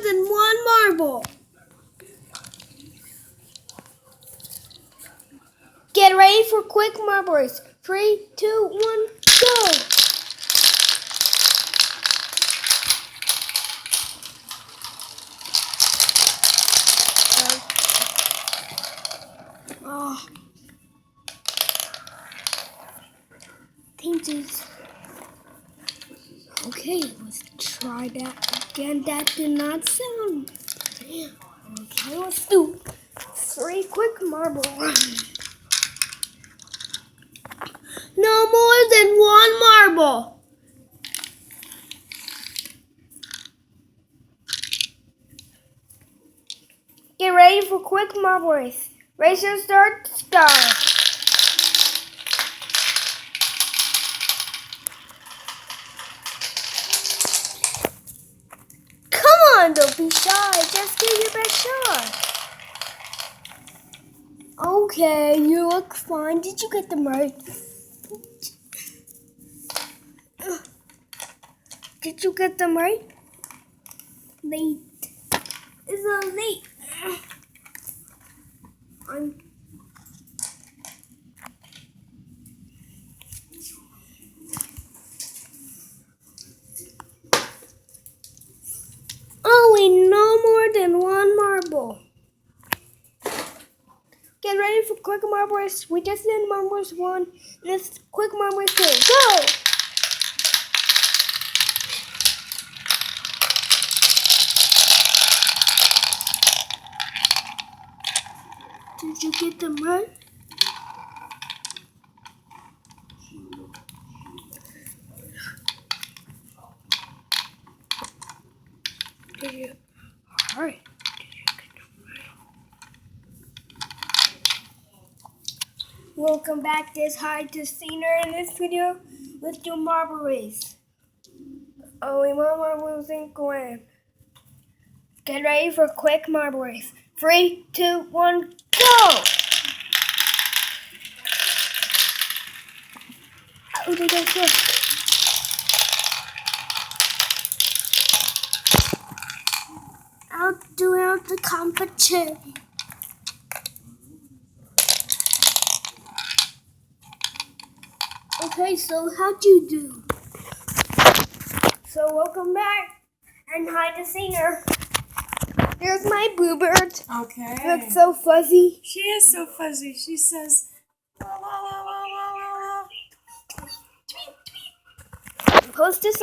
than one marble. Get ready for quick marble race. 3, 2, 1, go! Oh. Tainted. Okay, let's try that again. That did not sound. Okay, let's do 3 quick marble runs. No more than one marble. Get ready for quick marble race. Racer start. Come on, don't be shy. Just give your best shot. Okay, you look fine. Did you get them right? Did you get them right? Late. It's so late. Only no more than one marble. Get ready for quick marble race. We just did marble race 1. This quick marble race 2. Go! Did you get them right? Did you? All right. Welcome back. This Hide to Scener. In this video, let's do marble race. Only one marble ain't going. Get ready for quick marble race. 3, 2, 1, go! How did I go? Out doing the competition. Okay, so how'd you do? So welcome back and Hide the Scener. Here's my bluebird. Okay. Looks so fuzzy. She is so fuzzy. She says, la, la, la, la, la, la, la. Post this on